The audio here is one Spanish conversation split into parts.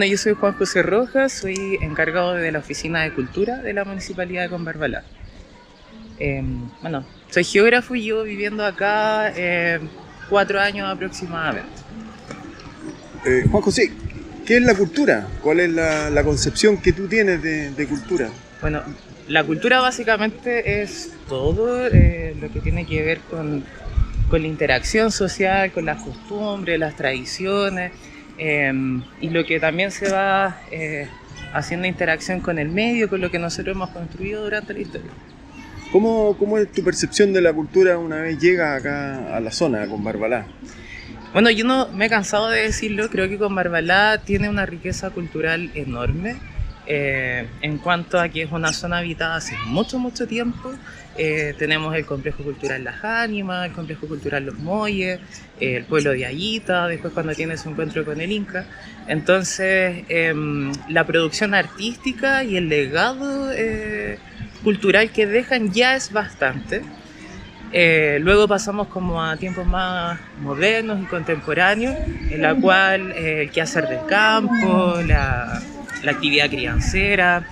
Bueno, yo soy Juan José Rojas, soy encargado de la Oficina de Cultura de la Municipalidad de Combarbalá. Bueno, soy geógrafo y llevo viviendo acá 4 años aproximadamente. Juan José, ¿qué es la cultura? ¿Cuál es la concepción que tú tienes de cultura? Bueno, la cultura básicamente es todo lo que tiene que ver con la interacción social, con las costumbres, las tradiciones, y lo que también se va haciendo interacción con el medio, con lo que nosotros hemos construido durante la historia. ¿Cómo es tu percepción de la cultura una vez llegas acá a la zona, a Combarbalá? Bueno, yo no me he cansado de decirlo, creo que Combarbalá tiene una riqueza cultural enorme. En cuanto a que es una zona habitada hace mucho tiempo. Tenemos el complejo cultural Las Ánimas, el complejo cultural Los Molles, el pueblo de Ayita, después cuando tiene su encuentro con el Inca. Entonces la producción artística y el legado cultural que dejan ya es bastante. Luego pasamos como a tiempos más modernos y contemporáneos, en la cual el quehacer del campo, la actividad criancera,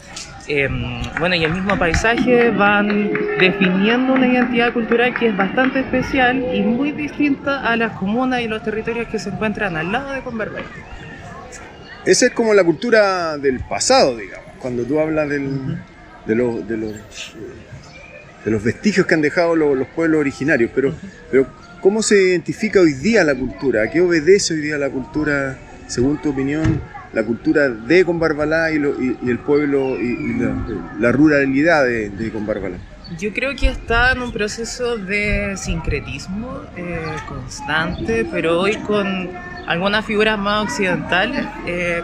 bueno, y el mismo paisaje van definiendo una identidad cultural que es bastante especial y muy distinta a las comunas y los territorios que se encuentran al lado de Combarbalá. Esa es como la cultura del pasado, digamos, cuando tú hablas de los vestigios que han dejado los pueblos originarios, pero ¿cómo se identifica hoy día la cultura? ¿A qué obedece hoy día la cultura, según tu opinión, la cultura de Combarbalá y el pueblo y la ruralidad de Combarbalá? Yo creo que está en un proceso de sincretismo constante, pero hoy con algunas figuras más occidentales,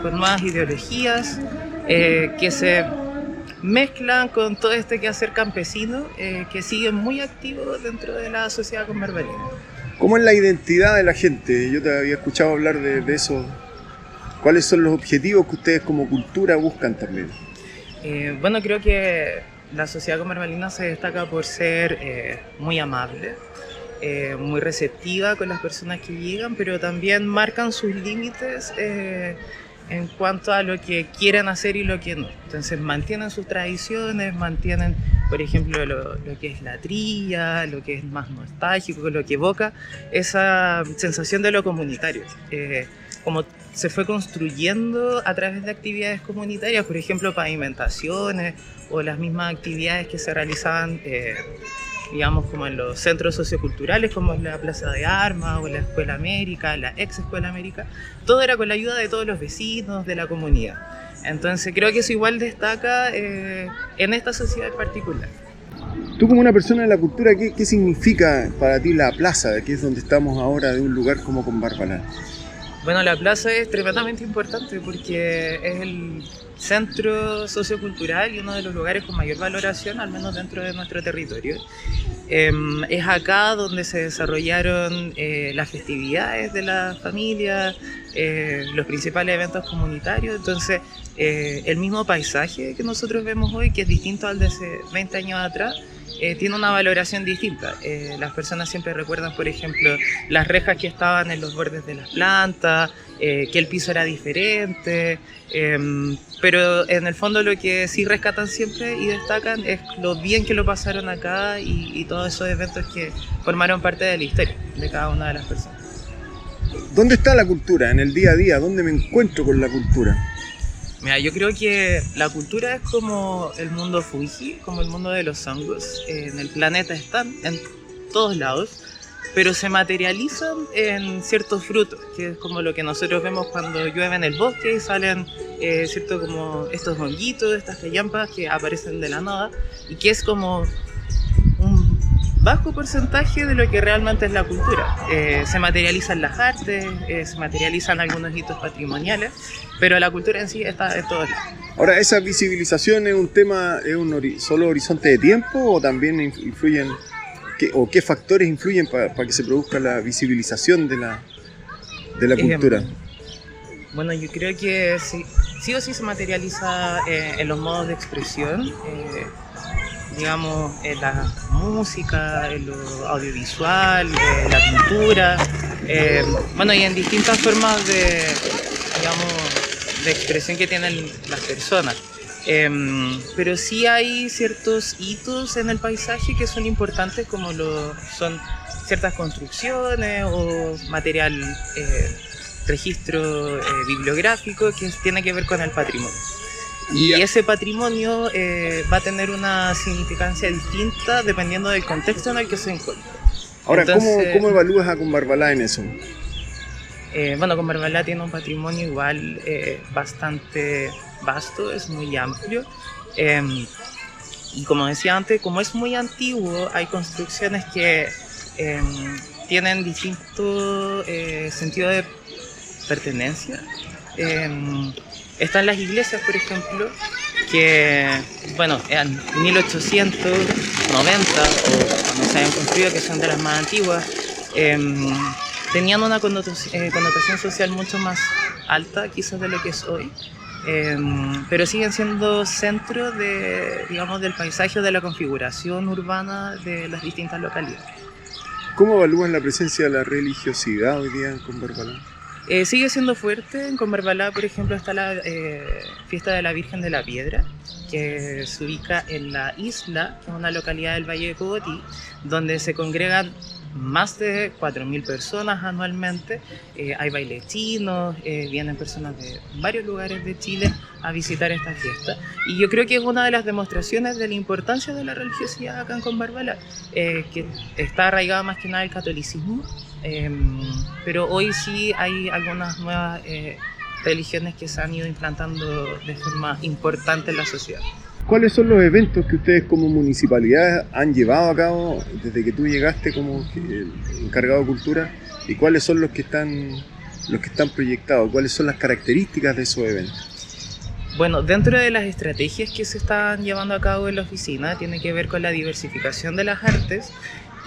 con nuevas ideologías que se mezclan con todo este quehacer campesino que sigue muy activo dentro de la sociedad combarbalina. ¿Cómo es la identidad de la gente? Yo te había escuchado hablar de eso. ¿Cuáles son los objetivos que ustedes como cultura buscan también? Bueno, creo que la sociedad combarbalina se destaca por ser muy amable, muy receptiva con las personas que llegan, pero también marcan sus límites en cuanto a lo que quieren hacer y lo que no. Entonces mantienen sus tradiciones, mantienen, por ejemplo, lo que es la trilla, lo que es más nostálgico, lo que evoca esa sensación de lo comunitario. Como se fue construyendo a través de actividades comunitarias, por ejemplo, pavimentaciones o las mismas actividades que se realizaban, digamos, como en los centros socioculturales, como la Plaza de Armas o la Escuela América, la ex Escuela América. Todo era con la ayuda de todos los vecinos, de la comunidad. Entonces creo que eso igual destaca en esta sociedad en particular. Tú como una persona de la cultura, ¿qué significa para ti la plaza, que es donde estamos ahora, de un lugar como Combarbalá? Bueno, la plaza es tremendamente importante porque es el centro sociocultural y uno de los lugares con mayor valoración, al menos dentro de nuestro territorio. Es acá donde se desarrollaron las festividades de la familia, los principales eventos comunitarios. Entonces, el mismo paisaje que nosotros vemos hoy, que es distinto al de hace 20 años atrás, tiene una valoración distinta. Las personas siempre recuerdan, por ejemplo, las rejas que estaban en los bordes de las plantas, que el piso era diferente, pero en el fondo lo que sí rescatan siempre y destacan es lo bien que lo pasaron acá y todos esos eventos que formaron parte de la historia de cada una de las personas. ¿Dónde está la cultura en el día a día? ¿Dónde me encuentro con la cultura? Mira, yo creo que la cultura es como el mundo Fuji, como el mundo de los hongos. En el planeta están en todos lados, pero se materializan en ciertos frutos, que es como lo que nosotros vemos cuando llueve en el bosque y salen, cierto, como estos honguitos, estas callampas que aparecen de la nada, y que es como un bajo porcentaje de lo que realmente es la cultura. Se materializan las artes, se materializan algunos hitos patrimoniales, pero la cultura en sí está en todos lados. Ahora, ¿esa visibilización es un tema, solo horizonte de tiempo o también influyen, qué factores influyen para que se produzca la visibilización de la cultura? Bueno, yo creo que sí o sí se materializa en los modos de expresión, digamos, en la música, en lo audiovisual, en la pintura, bueno, y en distintas formas de, digamos, de expresión que tienen las personas. Pero sí hay ciertos hitos en el paisaje que son importantes, como son ciertas construcciones o material, registro bibliográfico que tiene que ver con el patrimonio. Y ese patrimonio va a tener una significancia distinta dependiendo del contexto en el que se encuentra. Ahora, Entonces, ¿cómo evalúas a Combarbalá en eso? Bueno, Combarbalá tiene un patrimonio igual bastante vasto, es muy amplio. Y como decía antes, como es muy antiguo, hay construcciones que tienen distinto sentido de pertenencia. Están las iglesias, por ejemplo, que, bueno, en 1890, o cuando se hayan construido, que son de las más antiguas, tenían una connotación social mucho más alta, quizás, de lo que es hoy. Pero siguen siendo centro digamos, del paisaje o de la configuración urbana de las distintas localidades. ¿Cómo evalúas la presencia de la religiosidad hoy día en Combarbalá? Sigue siendo fuerte. En Combarbalá, por ejemplo, está la fiesta de la Virgen de la Piedra, que se ubica en la isla, una localidad del Valle de Cogotí, donde se congregan más de 4.000 personas anualmente. Hay bailes chinos, vienen personas de varios lugares de Chile a visitar esta fiesta. Y yo creo que es una de las demostraciones de la importancia de la religiosidad acá en Combarbalá, que está arraigada más que nada el catolicismo. Pero hoy sí hay algunas nuevas religiones que se han ido implantando de forma importante en la sociedad. ¿Cuáles son los eventos que ustedes como municipalidad han llevado a cabo desde que tú llegaste como encargado de cultura? ¿Y cuáles son los que están proyectados? ¿Cuáles son las características de esos eventos? Bueno, dentro de las estrategias que se están llevando a cabo en la oficina, tiene que ver con la diversificación de las artes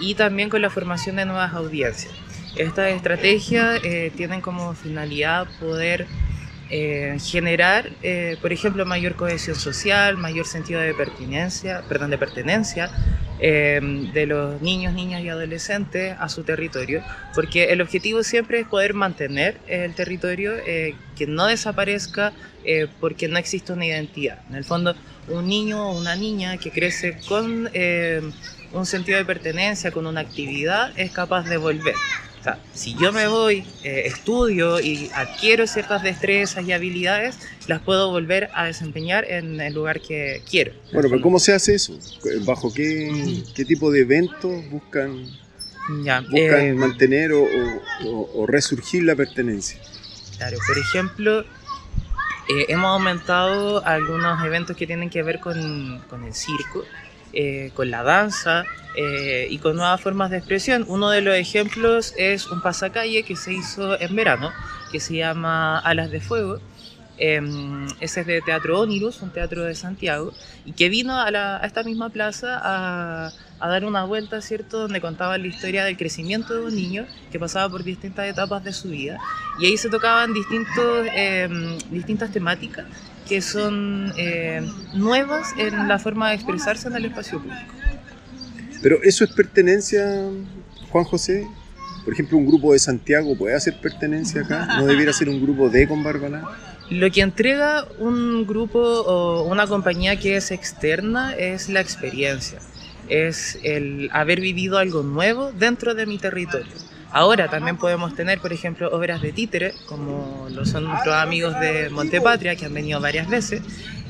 y también con la formación de nuevas audiencias. Estas estrategias tienen como finalidad poder generar, por ejemplo, mayor cohesión social, mayor sentido de pertenencia, de los niños, niñas y adolescentes a su territorio, porque el objetivo siempre es poder mantener el territorio, que no desaparezca, porque no existe una identidad. En el fondo, un niño o una niña que crece con un sentido de pertenencia, con una actividad, es capaz de volver. O sea, si yo me voy, estudio y adquiero ciertas destrezas y habilidades, las puedo volver a desempeñar en el lugar que quiero. Bueno, pero ¿cómo se hace eso? ¿Bajo qué tipo de eventos buscan mantener o resurgir la pertenencia? Claro, por ejemplo, hemos aumentado algunos eventos que tienen que ver con el circo, con la danza, y con nuevas formas de expresión. Uno de los ejemplos es un pasacalle que se hizo en verano, que se llama Alas de Fuego. Ese es de Teatro Onirus, un teatro de Santiago, y que vino a esta misma plaza a dar una vuelta, ¿cierto?, donde contaban la historia del crecimiento de un niño que pasaba por distintas etapas de su vida, y ahí se tocaban distintas temáticas que son nuevas en la forma de expresarse en el espacio público. Pero eso es pertenencia, Juan José. Por ejemplo, un grupo de Santiago puede hacer pertenencia acá, ¿no debiera ser un grupo de Combarbalá? Lo que entrega un grupo o una compañía que es externa es la experiencia, es el haber vivido algo nuevo dentro de mi territorio. Ahora también podemos tener, por ejemplo, obras de títere, como lo son nuestros amigos de Montepatria, que han venido varias veces,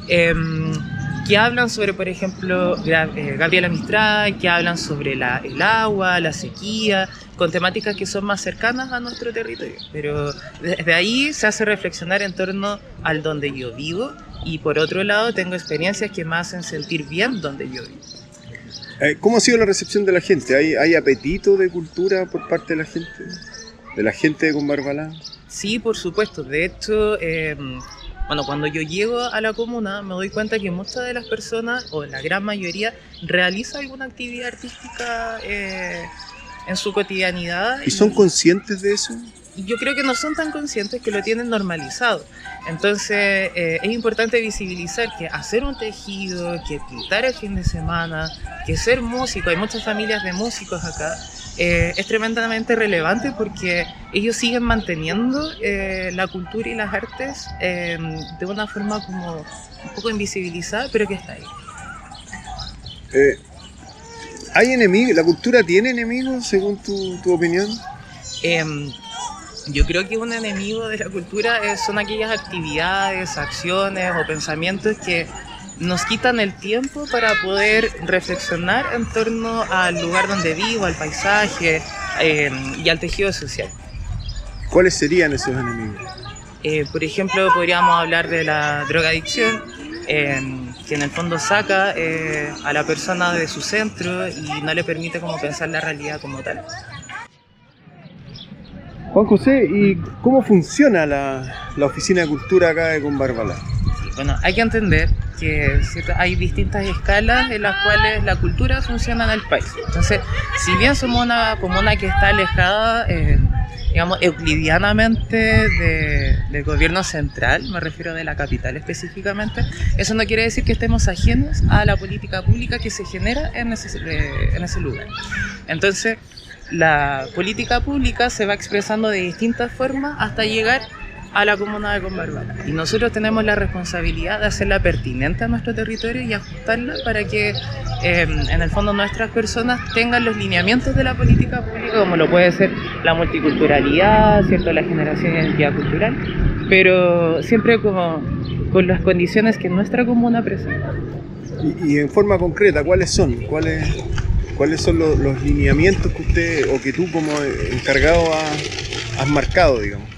que hablan sobre, por ejemplo, Gabriela Mistral, que hablan sobre el agua, la sequía, con temáticas que son más cercanas a nuestro territorio. Pero desde ahí se hace reflexionar en torno al donde yo vivo, y por otro lado tengo experiencias que me hacen sentir bien donde yo vivo. ¿Cómo ha sido la recepción de la gente? ¿Hay apetito de cultura por parte de la gente de Combarbalá? Sí, por supuesto. De hecho, bueno, cuando yo llego a la comuna me doy cuenta que muchas de las personas, o la gran mayoría, realiza alguna actividad artística en su cotidianidad. ¿Y son conscientes de eso? Y yo creo que no son tan conscientes, que lo tienen normalizado. Entonces es importante visibilizar que hacer un tejido, que pintar el fin de semana, que ser músico, hay muchas familias de músicos acá, es tremendamente relevante porque ellos siguen manteniendo la cultura y las artes de una forma como un poco invisibilizada, pero que está ahí. ¿Hay enemigos? ¿La cultura tiene enemigos, según tu opinión? Yo creo que un enemigo de la cultura son aquellas actividades, acciones o pensamientos que nos quitan el tiempo para poder reflexionar en torno al lugar donde vivo, al paisaje y al tejido social. ¿Cuáles serían esos enemigos? Por ejemplo, podríamos hablar de la drogadicción, que en el fondo saca a la persona de su centro y no le permite como pensar la realidad como tal. Juan José, ¿y cómo funciona la Oficina de Cultura acá de Combarbalá? Sí, bueno, hay que entender que ¿cierto? Hay distintas escalas en las cuales la cultura funciona en el país. Entonces, si bien somos una comuna que está alejada, digamos, euclidianamente del gobierno central, me refiero de la capital específicamente, eso no quiere decir que estemos ajenos a la política pública que se genera en ese lugar. Entonces, la política pública se va expresando de distintas formas hasta llegar a la comuna de Combarbalá. Y nosotros tenemos la responsabilidad de hacerla pertinente a nuestro territorio y ajustarla para que en el fondo nuestras personas tengan los lineamientos de la política pública, como lo puede ser la multiculturalidad, ¿cierto? La generación de identidad cultural, pero siempre como con las condiciones que nuestra comuna presenta. Y en forma concreta, ¿cuáles son? ¿Cuáles son los lineamientos que usted o que tú como encargado has marcado, digamos?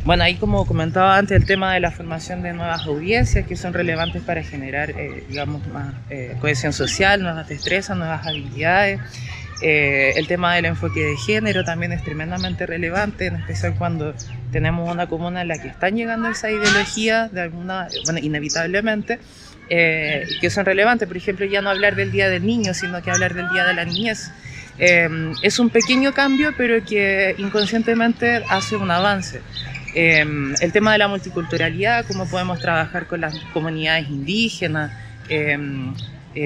Bueno, ahí como comentaba antes, el tema de la formación de nuevas audiencias que son relevantes para generar, digamos, más cohesión social, nuevas destrezas, nuevas habilidades. El tema del enfoque de género también es tremendamente relevante, en especial cuando tenemos una comuna en la que están llegando esa ideología de alguna, bueno, inevitablemente, que son relevantes. Por ejemplo, ya no hablar del Día del Niño, sino que hablar del Día de la Niñez. Es un pequeño cambio, pero que inconscientemente hace un avance. El tema de la multiculturalidad, cómo podemos trabajar con las comunidades indígenas,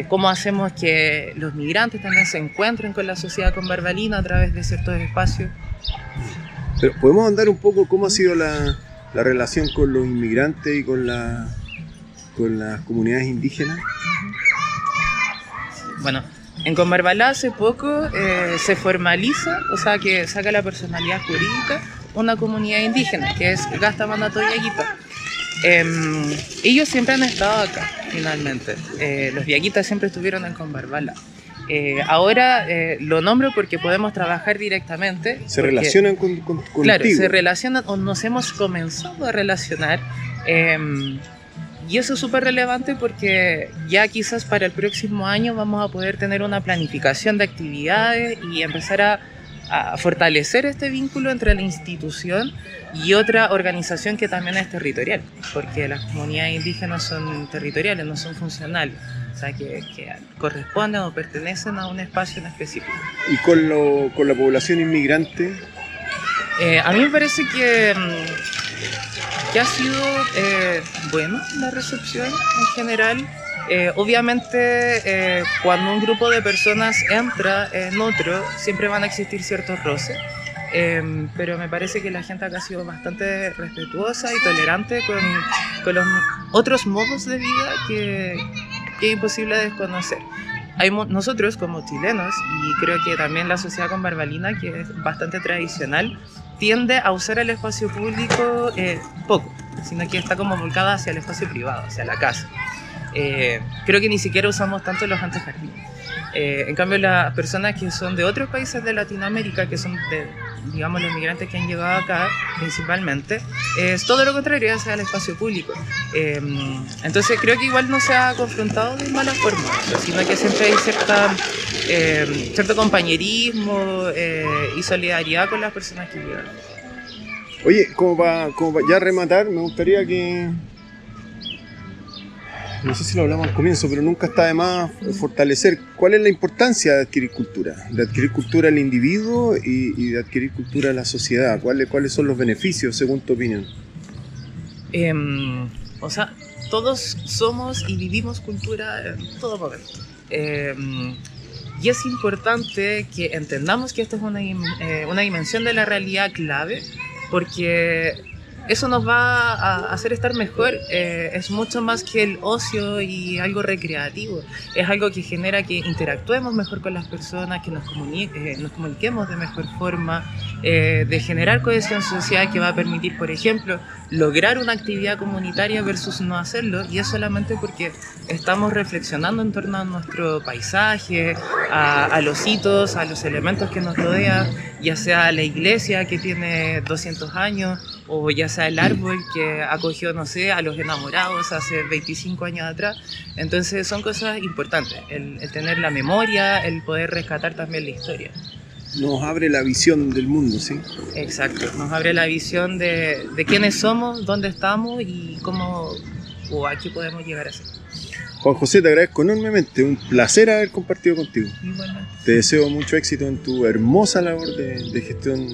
cómo hacemos que los migrantes también se encuentren con la sociedad combarbalina a través de ciertos espacios. Pero ¿podemos andar un poco cómo ha sido la relación con los inmigrantes y con las comunidades indígenas? Bueno, en Combarbalá hace poco se formaliza, o sea que saca la personalidad jurídica una comunidad indígena, que es Gasta Manato Yaguita. Ellos siempre han estado acá, finalmente. Los Yaguitas siempre estuvieron en Combarbalá. Ahora lo nombro porque podemos trabajar directamente. ¿Se relacionan contigo? Claro, se relacionan o nos hemos comenzado a relacionar. Y eso es súper relevante porque ya quizás para el próximo año vamos a poder tener una planificación de actividades y empezar a fortalecer este vínculo entre la institución y otra organización que también es territorial, porque las comunidades indígenas son territoriales, no son funcionales, o sea que corresponden o pertenecen a un espacio en específico. ¿Y con la población inmigrante? A mí me parece que ha sido bueno la recepción en general. Obviamente cuando un grupo de personas entra en otro siempre van a existir ciertos roces, pero me parece que la gente acá ha sido bastante respetuosa y tolerante con los otros modos de vida que es imposible desconocer. Nosotros como chilenos, y creo que también la sociedad combarbalina, que es bastante tradicional, tiende a usar el espacio público poco, sino que está como volcada hacia el espacio privado, hacia la casa. Creo que ni siquiera usamos tanto los antejardines. En cambio, las personas que son de otros países de Latinoamérica, que son digamos los migrantes que han llegado acá principalmente, es todo lo contrario, es el espacio público. Entonces creo que igual no se ha confrontado de mala forma, sino que siempre hay cierto compañerismo y solidaridad con las personas que llegan. Oye, como para ya rematar, me gustaría que... No sé si lo hablamos al comienzo, pero nunca está de más fortalecer. ¿Cuál es la importancia de adquirir cultura? De adquirir cultura al individuo y de adquirir cultura a la sociedad. ¿Cuáles son los beneficios, según tu opinión? O sea, todos somos y vivimos cultura en todo momento. Y es importante que entendamos que esta es una dimensión de la realidad clave, porque eso nos va a hacer estar mejor. Es mucho más que el ocio y algo recreativo. Es algo que genera que interactuemos mejor con las personas, que nos comuniquemos de mejor forma, de generar cohesión social que va a permitir, por ejemplo, lograr una actividad comunitaria versus no hacerlo, y es solamente porque estamos reflexionando en torno a nuestro paisaje, a los hitos, a los elementos que nos rodean, ya sea la iglesia que tiene 200 años, o ya sea el árbol que acogió, no sé, a los enamorados hace 25 años atrás. Entonces son cosas importantes, el tener la memoria, el poder rescatar también la historia. Nos abre la visión del mundo, ¿sí? Exacto, nos abre la visión de quiénes somos, dónde estamos y cómo o a qué podemos llegar a ser. Juan José, te agradezco enormemente, un placer haber compartido contigo. Igualmente. Te deseo mucho éxito en tu hermosa labor de gestión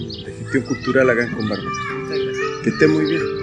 cultural acá en Combarbalá. Muchas gracias. Que estés muy bien.